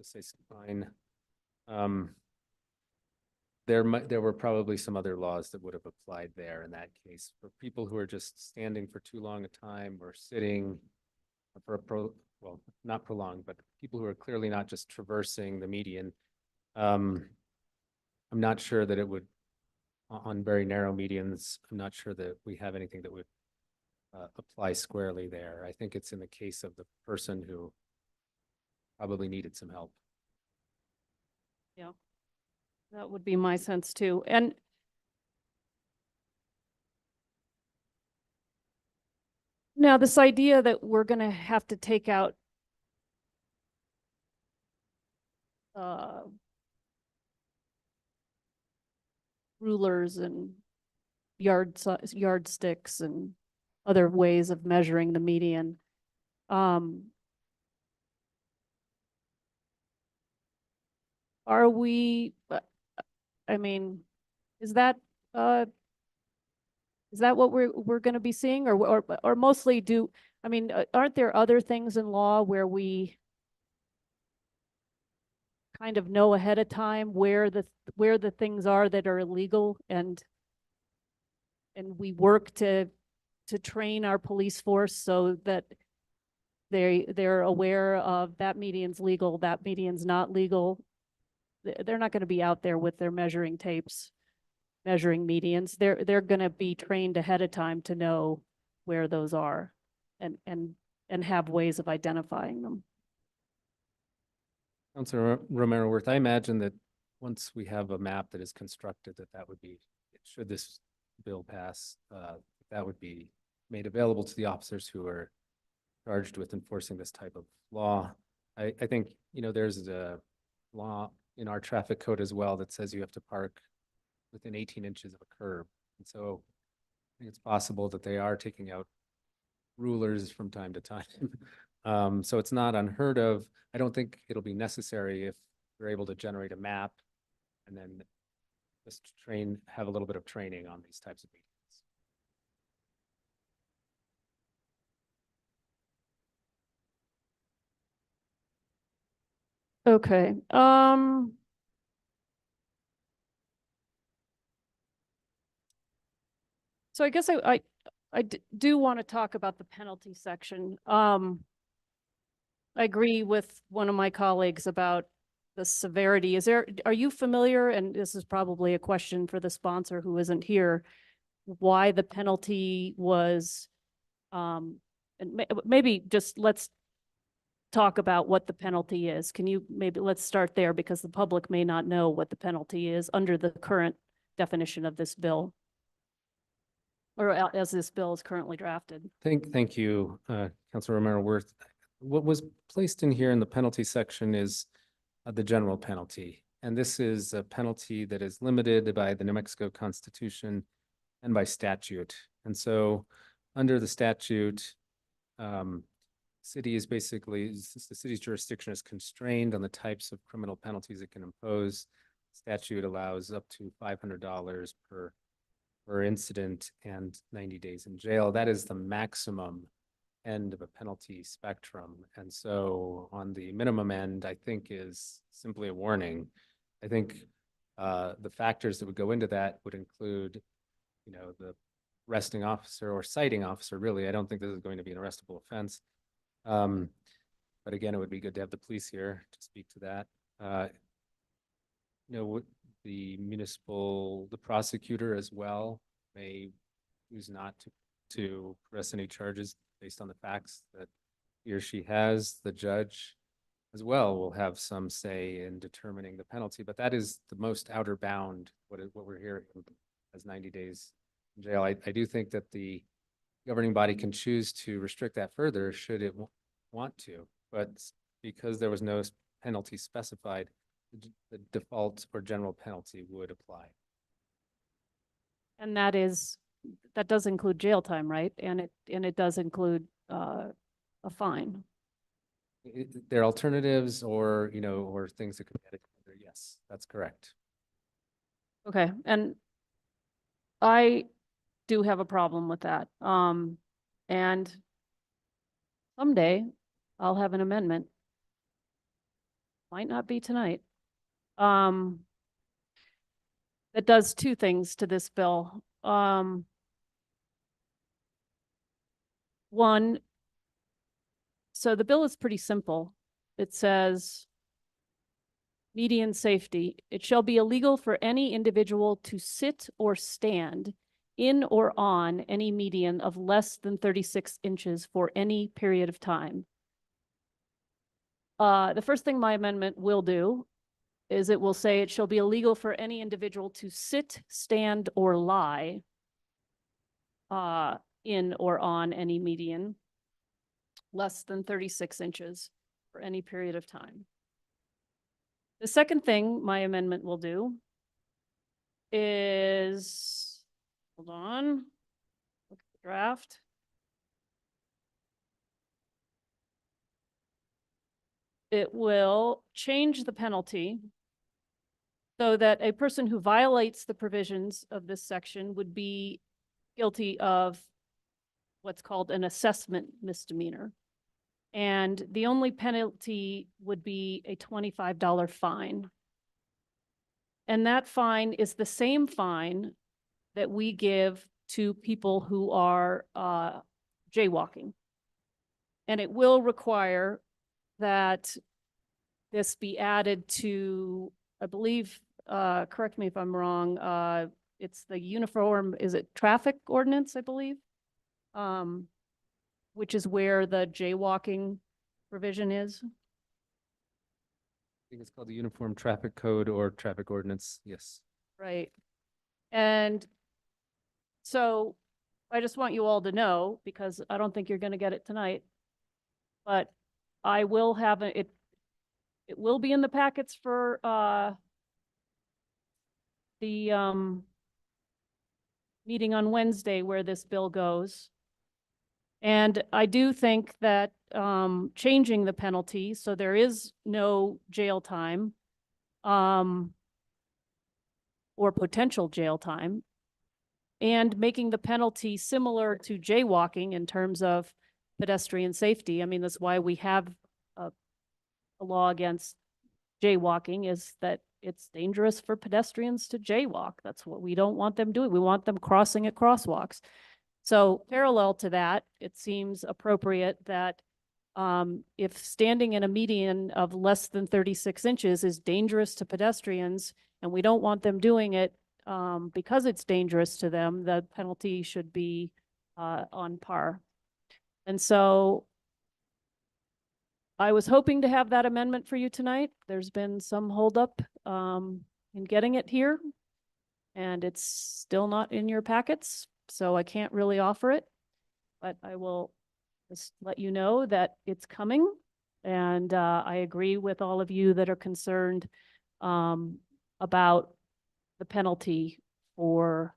say spine. There were probably some other laws that would have applied there in that case for people who are just standing for too long a time or sitting for well, not prolonged, but people who are clearly not just traversing the median. I'm not sure that it would, on very narrow medians, I'm not sure that we have anything that would apply squarely there. I think it's in the case of the person who probably needed some help. Yeah, that would be my sense too. And now this idea that we're going to have to take out rulers and yardsticks and other ways of measuring the median. Are we, I mean, is that what we're going to be seeing, or mostly I mean, aren't there other things in law where we kind of know ahead of time where the things are that are illegal, and we work to train our police force so that they're aware of that median's legal, that median's not legal. They're not going to be out there with their measuring tapes, measuring medians. They're going to be trained ahead of time to know where those are and have ways of identifying them. Councilor Romero-Worth, I imagine that once we have a map that is constructed, that would be, should this bill pass, that would be made available to the officers who are charged with enforcing this type of law. I think, there's a law in our traffic code as well that says you have to park within 18 inches of a curb. And so think it's possible that they are taking out rulers from time to time. So it's not unheard of. I don't think it'll be necessary if we're able to generate a map and then just have a little bit of training on these types of meetings. Okay, so I guess do want to talk about the penalty section. I agree with one of my colleagues about the severity. Are you familiar, and this is probably a question for the sponsor who isn't here, why the penalty was, and maybe just let's talk about what the penalty is. Let's start there because the public may not know what the penalty is under the current definition of this bill, or as this bill is currently drafted. Thank you, Councilor Romero Worth. What was placed in here in the penalty section is the general penalty. And this is a penalty that is limited by the New Mexico Constitution and by statute. And so under the statute, city is basically, the city's jurisdiction is constrained on the types of criminal penalties it can impose. Statute allows up to $500 per incident and 90 days in jail. That is the maximum end of a penalty spectrum. And so on the minimum end, I think is simply a warning. I think the factors that would go into that would include, the arresting officer or citing officer, really. I don't think this is going to be an arrestable offense. But again, it would be good to have the police here to speak to that. The prosecutor as well may choose not to press any charges based on the facts that he or she has. The judge as well will have some say in determining the penalty, but that is the most outer bound, what we're hearing as 90 days in jail. I do think that the governing body can choose to restrict that further should it want to, but because there was no penalty specified, the default or general penalty would apply. And that does include jail time, right? And it does include a fine. There are alternatives or things that could be added. Yes, that's correct. Okay, and I do have a problem with that. And someday I'll have an amendment. Might not be tonight. That does two things to this bill. One, so the bill is pretty simple. It says, median safety. It shall be illegal for any individual to sit or stand in or on any median of less than 36 inches for any period of time. The first thing my amendment will do is it will say it shall be illegal for any individual to sit, stand, or lie in or on any median less than 36 inches for any period of time. The second thing my amendment will do is, hold on, look at the draft. It will change the penalty so that a person who violates the provisions of this section would be guilty of what's called an assessment misdemeanor. And the only penalty would be a $25 fine. And that fine is the same fine that we give to people who are jaywalking. And it will require that this be added to, I believe, correct me if I'm wrong, it's the uniform, is it traffic ordinance, I believe? Which is where the jaywalking provision is. I think it's called the Uniform Traffic Code or Traffic Ordinance. Yes. Right. And so I just want you all to know, because I don't think you're going to get it tonight, but I will have it will be in the packets for the meeting on Wednesday where this bill goes. And I do think that changing the penalty, so there is no jail time, or potential jail time, and making the penalty similar to jaywalking in terms of pedestrian safety. I mean, that's why we have a law against jaywalking, is that it's dangerous for pedestrians to jaywalk. That's what we don't want them doing. We want them crossing at crosswalks. So parallel to that, it seems appropriate that if standing in a median of less than 36 inches is dangerous to pedestrians, and we don't want them doing it because it's dangerous to them, the penalty should be on par. And so I was hoping to have that amendment for you tonight. There's been some holdup in getting it here, and it's still not in your packets, so I can't really offer it. But I will just let you know that it's coming, and I agree with all of you that are concerned about the penalty for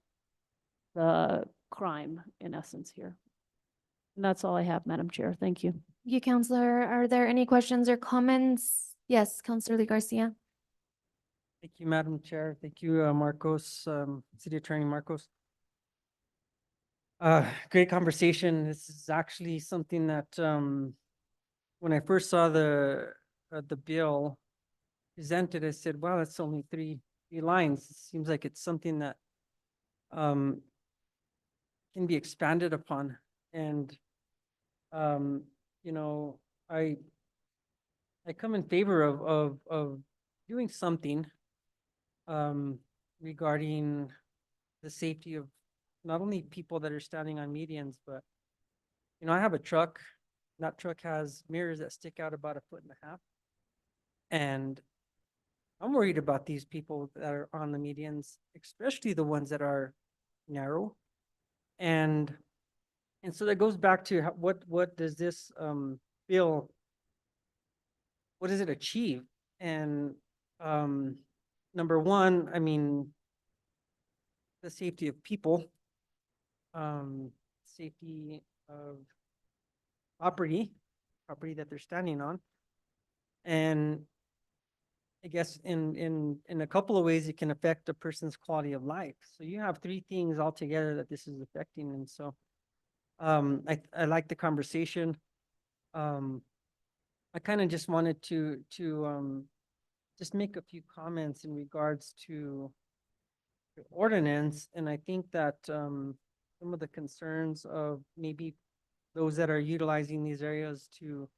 the crime, in essence, here. And that's all I have, Madam Chair. Thank you. Thank you, Counselor. Are there any questions or comments? Yes, Counselor Lee Garcia. Thank you, Madam Chair. Thank you, Marcos, City Attorney Marcos. Great conversation. This is actually something that, when I first saw the bill presented, I said, wow, that's only three lines. It seems like it's something that, can be expanded upon. And, you know, I come in favor of doing something regarding the safety of not only people that are standing on medians, but, you know, I have a truck. That truck has mirrors that stick out about 1.5 feet. And I'm worried about these people that are on the medians, especially the ones that are narrow. And so that goes back to what does this bill, what does it achieve? And number one, I mean, the safety of people, safety of property that they're standing on. And I guess in a couple of ways, it can affect a person's quality of life. So you have three things altogether that this is affecting. And so I like the conversation. I kind of just wanted to just make a few comments in regards to the ordinance. And I think that some of the concerns of maybe those that are utilizing these areas to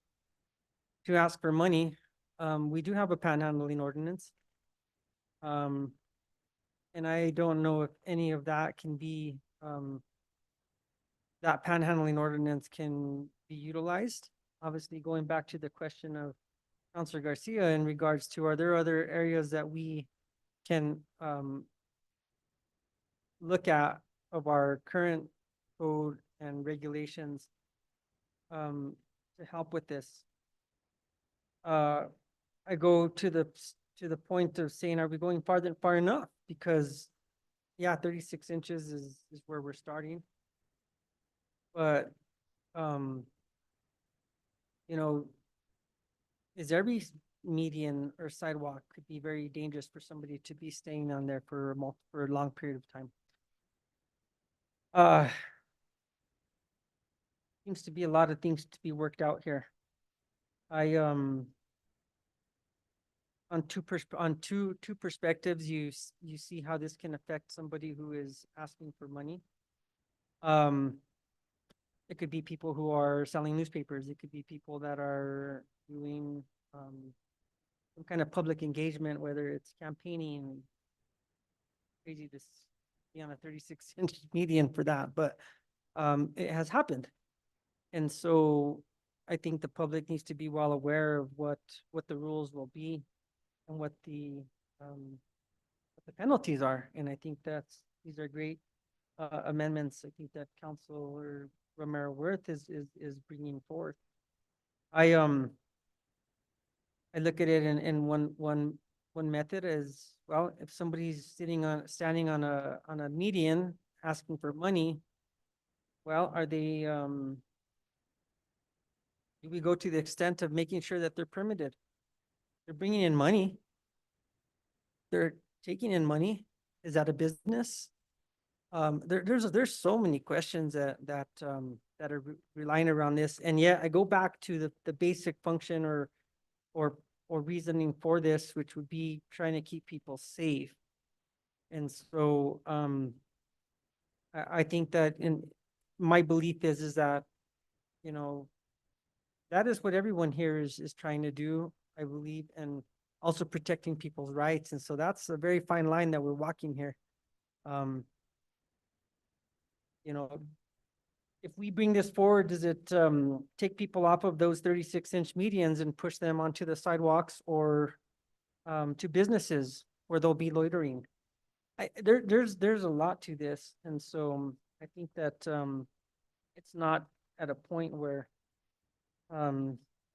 ask for money, we do have a panhandling ordinance. And I don't know if any of that can be, that panhandling ordinance can be utilized. Obviously, going back to the question of Councilor Garcia in regards to, are there other areas that we can look at of our current code and regulations to help with this? I go to the point of saying, are we going far enough? Because yeah, 36 inches is where we're starting. But you know, is every median or sidewalk could be very dangerous for somebody to be staying on there for a long period of time. Seems to be a lot of things to be worked out here. I on two perspectives, you see how this can affect somebody who is asking for money. It could be people who are selling newspapers. It could be people that are doing some kind of public engagement, whether it's campaigning. Crazy to be on a 36-inch median for that, but it has happened. And so I think the public needs to be well aware of what the rules will be and what the penalties are. And I think these are great amendments. I think that Councilor Romero Worth is bringing forth. I look at it in one method as well. If somebody's standing on a median asking for money, well, are they, do we go to the extent of making sure that they're permitted? They're bringing in money. They're taking in money. Is that a business? There's so many questions that are relying around this. And yet I go back to the basic function or reasoning for this, which would be trying to keep people safe. And so, I think that my belief is that, you know, that is what everyone here is trying to do, I believe, and also protecting people's rights. And so that's a very fine line that we're walking here. You know, if we bring this forward, does it take people off of those 36-inch medians and push them onto the sidewalks or to businesses where they'll be loitering? There's a lot to this, and so I think that it's not at a point where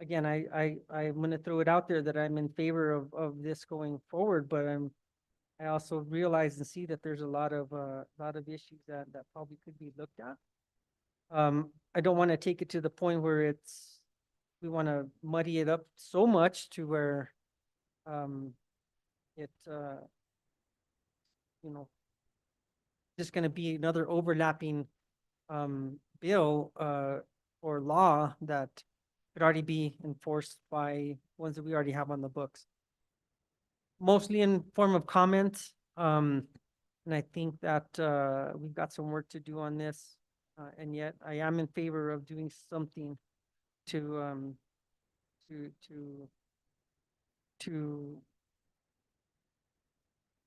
again, I'm gonna throw it out there that I'm in favor of this going forward, but I also realize and see that there's a lot of issues that probably could be looked at. I don't want to take it to the point where we want to muddy it up so much to where it you know, just going to be another overlapping bill or law that could already be enforced by ones that we already have on the books. Mostly in form of comments. And I think that we've got some work to do on this. And yet I am in favor of doing something to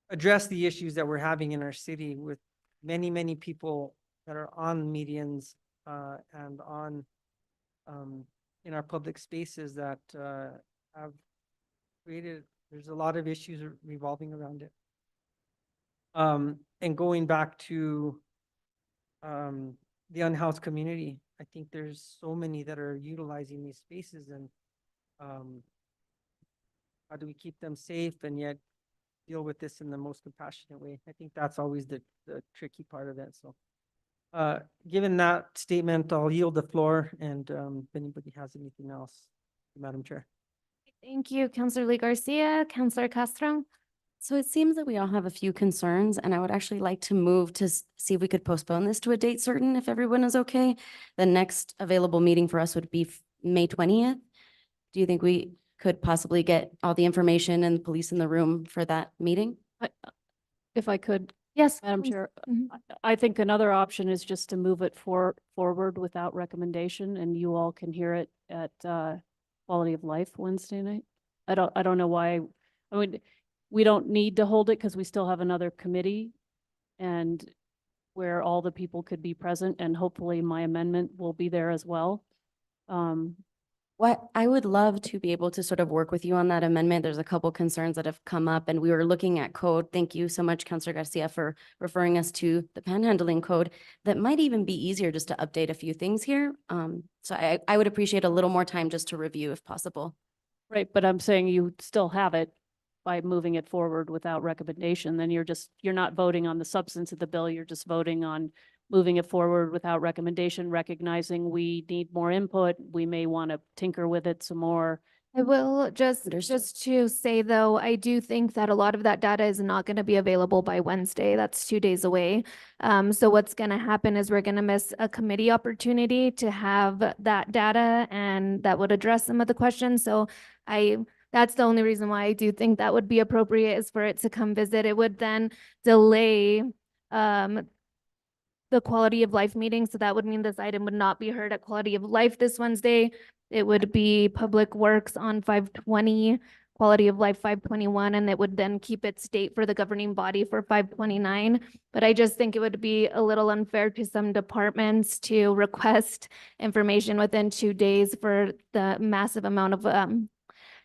address the issues that we're having in our city with many people that are on medians and on in our public spaces that have created, there's a lot of issues revolving around it. And going back to the unhoused community, I think there's so many that are utilizing these spaces, and how do we keep them safe and yet deal with this in the most compassionate way? I think that's always the tricky part of it. So given that statement, I'll yield the floor, and if anybody has anything else, Madam Chair. Thank you, Councilor Lee Garcia. Councilor Castro? So it seems that we all have a few concerns, and I would actually like to move to see if we could postpone this to a date certain, if everyone is okay. The next available meeting for us would be May 20th. Do you think we could possibly get all the information and the police in the room for that meeting? If I could, Yes. Madam please. Chair, Mhm. I think another option is just to move it forward without recommendation, and you all can hear it at Quality of Life Wednesday night. I don't know why. I mean, we don't need to hold it because we still have another committee and where all the people could be present, and hopefully my amendment will be there as well. What I would love to be able to sort of work with you on that amendment. There's a couple concerns that have come up, and we were looking at code. Thank you so much, Councilor Garcia, for referring us to the panhandling code. That might even be easier just to update a few things here. So I would appreciate a little more time just to review if possible. Right, but I'm saying you still have it by moving it forward without recommendation. Then you're not voting on the substance of the bill. You're just voting on moving it forward without recommendation, recognizing we need more input. We may want to tinker with it some more. I will Understood. just to say though, I do think that a lot of that data is not going to be available by Wednesday. That's 2 days away. So what's going to happen is we're going to miss a committee opportunity to have that data, and that would address some of the questions. So that's the only reason why I do think that would be appropriate, is for it to come visit. It would then delay the Quality of Life meeting. So that would mean this item would not be heard at Quality of Life this Wednesday. It would be Public Works on 5/20, Quality of Life 5/21, and it would then keep its date for the governing body for 5/29. But I just think it would be a little unfair to some departments to request information within 2 days for the massive amount of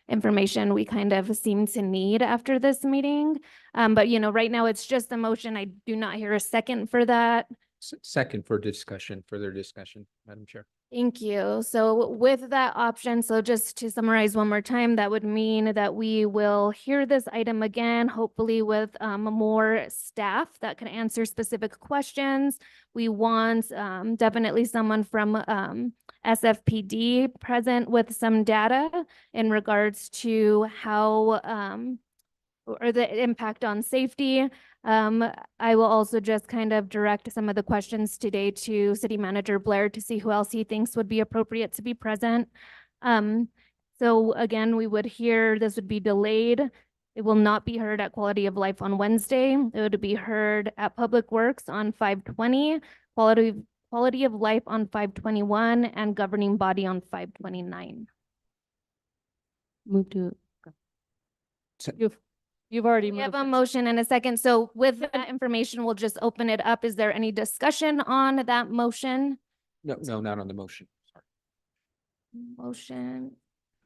information we kind of seem to need after this meeting. But right now it's just a motion. I do not hear a second for that. Second for discussion, further discussion, Madam Chair. Thank you. So with that option, so just to summarize one more time, that would mean that we will hear this item again, hopefully with more staff that can answer specific questions. We want definitely someone from SFPD present with some data in regards to how or the impact on safety. I will also just kind of direct some of the questions today to City Manager Blair to see who else he thinks would be appropriate to be present. So again, we would hear, this would be delayed. It will not be heard at Quality of Life on Wednesday. It would be heard at Public Works on 5/20, Quality of Life on 5/21, and Governing Body on 5/29. Move to, You've already We have moved a it. motion and a second. So with that information, we'll just open it up. Is there any discussion on that motion? No, not on the motion. Sorry. Motion,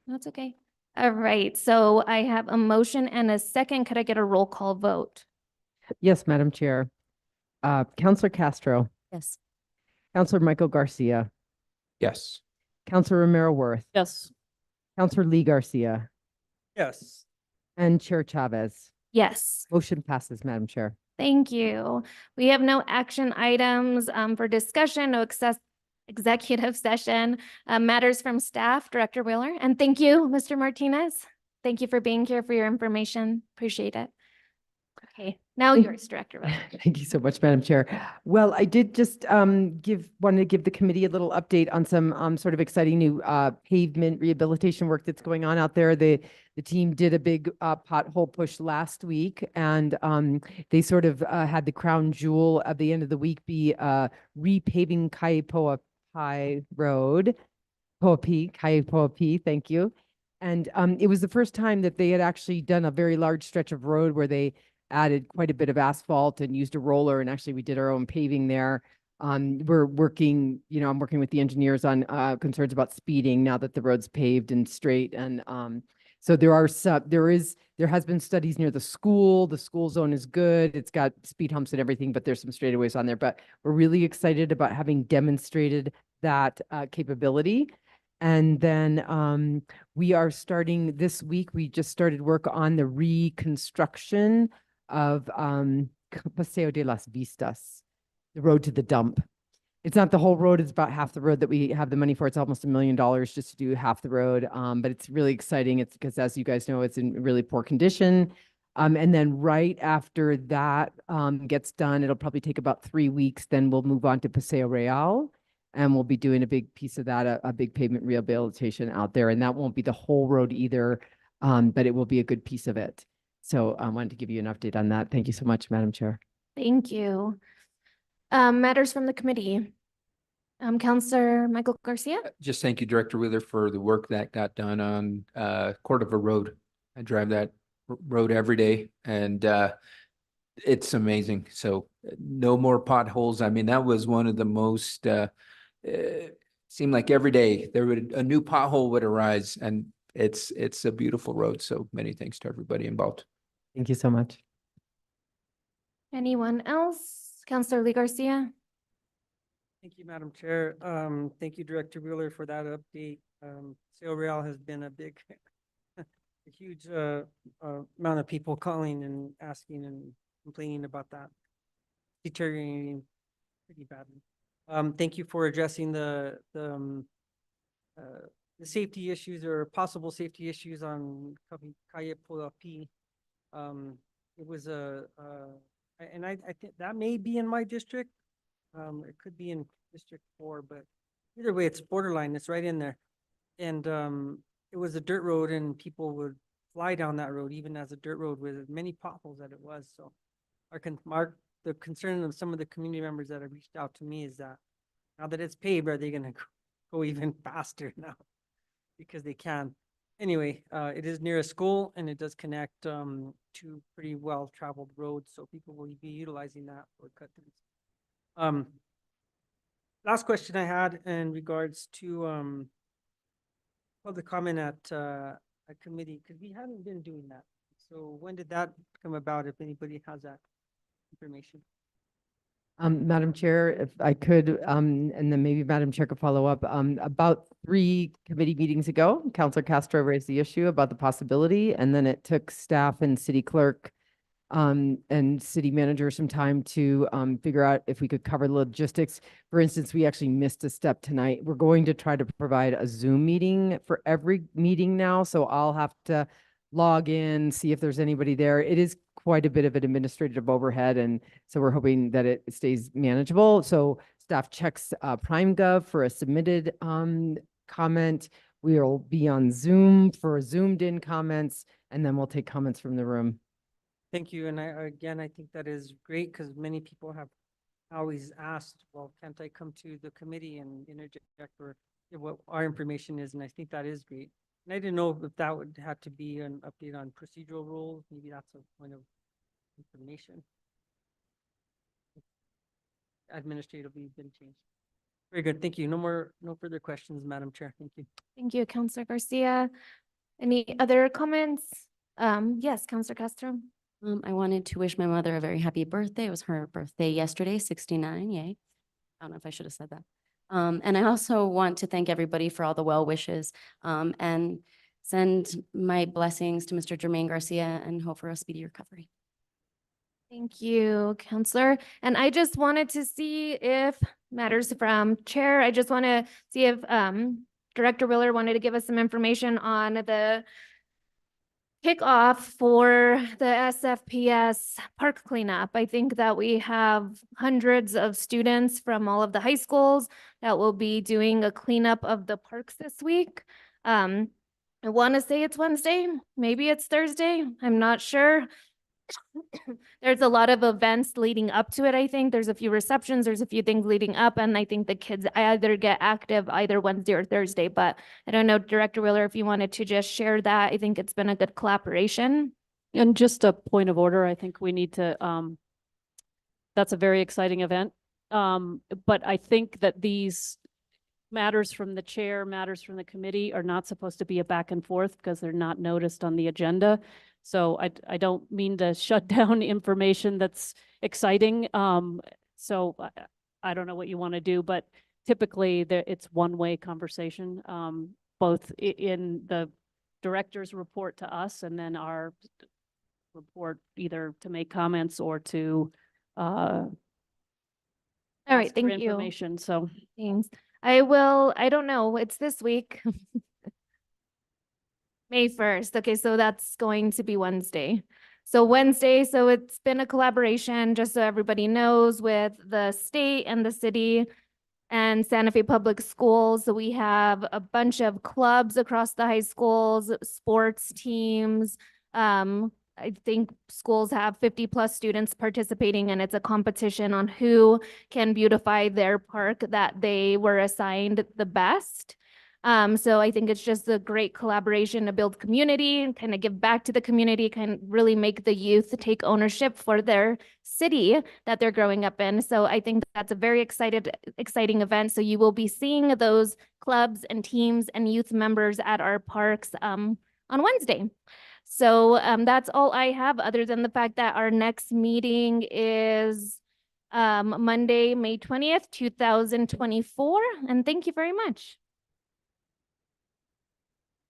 that's okay. All right, so I have a motion and a second. Could I get a roll call vote? Yes, Madam Chair. Counselor Castro, yes. Counselor Michael Garcia, Yes. Counselor Romero Worth, Yes. Counselor Lee Garcia, Yes. and Chair Chavez. Yes, Motion passes, Madam Chair. thank you. We have no action items for discussion, no executive session, matters from staff, Director Wheeler. And thank you, Mr. Martinez. Thank you for being here for your information. Appreciate it. Okay, now Thank- yours, Director Wheeler. Thank you so much, Madam Chair. Well, I did just wanted to give the committee a little update on some sort of exciting new pavement rehabilitation work that's going on out there. The team did a big pothole push last week, and they sort of had the crown jewel at the end of the week be repaving Kaipoapi Road. Kaipoapi, thank you. And it was the first time that they had actually done a very large stretch of road where they added quite a bit of asphalt and used a roller, and actually we did our own paving there. We're working, I'm working with the engineers on concerns about speeding now that the road's paved and straight. And so there has been studies near the school. The school zone is good. It's got speed humps and everything, but there's some straightaways on there. But we're really excited about having demonstrated that capability. And then we are starting this week, we just started work on the reconstruction of Paseo de las Vistas, the road to the dump. It's not the whole road, it's about half the road that we have the money for. It's almost $1 million just to do half the road. But it's really exciting. It's because, as you guys know, it's in really poor condition. And then right after that gets done, it'll probably take about 3 weeks. Then we'll move on to Paseo Real. And we'll be doing a big piece of that, a big pavement rehabilitation out there. And that won't be the whole road either, but it will be a good piece of it. So I wanted to give you an update on that. Thank you so much, Madam Chair. Thank you. Matters from the committee. Counselor Michael Garcia? Just thank you, Director Wheeler, for the work that got done on Cordova Road. I drive that road every day, and it's amazing. So no more potholes. I mean, that was one of the most seemed like every day a new pothole would arise, and it's a beautiful road. So many thanks to everybody involved. Thank you so much. Anyone else? Counselor Lee Garcia? Thank you, Madam Chair. Thank you, Director Wheeler, for that update. Paseo Real has been a big, a huge amount of people calling and asking and complaining about that deteriorating pretty badly. Thank you for addressing the safety issues or possible safety issues on Calle Poapi. It was and I think that may be in my district. It could be in District 4, but either way, it's borderline. It's right in there. And it was a dirt road, and people would fly down that road, even as a dirt road with as many potholes that it was. So the concern of some of the community members that have reached out to me is that now that it's paved, are they going to go even faster now? Because they can. Anyway, it is near a school, and it does connect to pretty well-traveled roads, so people will be utilizing that for cut-throughs. Last question I had in regards to public comment at a committee, because we haven't been doing that. So when did that come about, if anybody has that information? Madam Chair, if I could, and then maybe Madam Chair could follow up, about 3 committee meetings ago, Councilor Castro raised the issue about the possibility, and then it took staff and city clerk and city manager some time to figure out if we could cover the logistics. For instance, we actually missed a step tonight. We're going to try to provide a Zoom meeting for every meeting now, so I'll have to log in, see if there's anybody there. It is quite a bit of an administrative overhead, and so we're hoping that it stays manageable. So staff checks PrimeGov for a submitted comment. We'll be on Zoom for zoomed in comments, and then we'll take comments from the room. Thank you. And I think that is great because many people have always asked, well, can't I come to the committee and interject or give what our information is? And I think that is great. And I didn't know if that would have to be an update on procedural rules. Maybe that's a point of information. Administratively been changed. Very good. Thank you. No further questions, Madam Chair. Thank you. Thank you, Counselor Garcia. Any other comments? Yes, Counselor Castro. I wanted to wish my mother a very happy birthday. It was her birthday yesterday, 69, yay. I don't know if I should have said that. And I also want to thank everybody for all the well wishes, and send my blessings to Mr. Jermaine Garcia and hope for a speedy recovery. Thank you, Counselor. And I just wanted to see if matters from Chair. I just want to see if Director Willer wanted to give us some information on the kickoff for the SFPS park cleanup. I think that we have hundreds of students from all of the high schools that will be doing a cleanup of the parks this week. I want to say it's Wednesday, maybe it's Thursday, I'm not sure. There's a lot of events leading up to it. I think there's a few receptions, there's a few things leading up, and I think the kids either get active either Wednesday or Thursday, but I don't know, Director Willer, if you wanted to just share that. I think it's been a good collaboration. And just a point of order, I think we need to, that's a very exciting event. But I think that these matters from the chair, matters from the committee are not supposed to be a back and forth because they're not noticed on the agenda. So I don't mean to shut down information that's exciting. So I don't know what you want to do, but typically it's one-way conversation, both in the director's report to us and then our report either to make comments or to All right, ask for thank you. information. So Thanks. I don't know, it's this week. May 1st. Okay, so that's going to be Wednesday. So Wednesday, so it's been a collaboration, just so everybody knows, with the state and the city and Santa Fe Public Schools. So we have a bunch of clubs across the high schools, sports teams. I think schools have 50+ students participating, and it's a competition on who can beautify their park that they were assigned the best. So I think it's just a great collaboration to build community and kind of give back to the community, kind of really make the youth take ownership for their city that they're growing up in. So I think that's a very exciting event. So you will be seeing those clubs and teams and youth members at our parks on Wednesday. So that's all I have, other than the fact that our next meeting is Monday, May 20th, 2024. And thank you very much.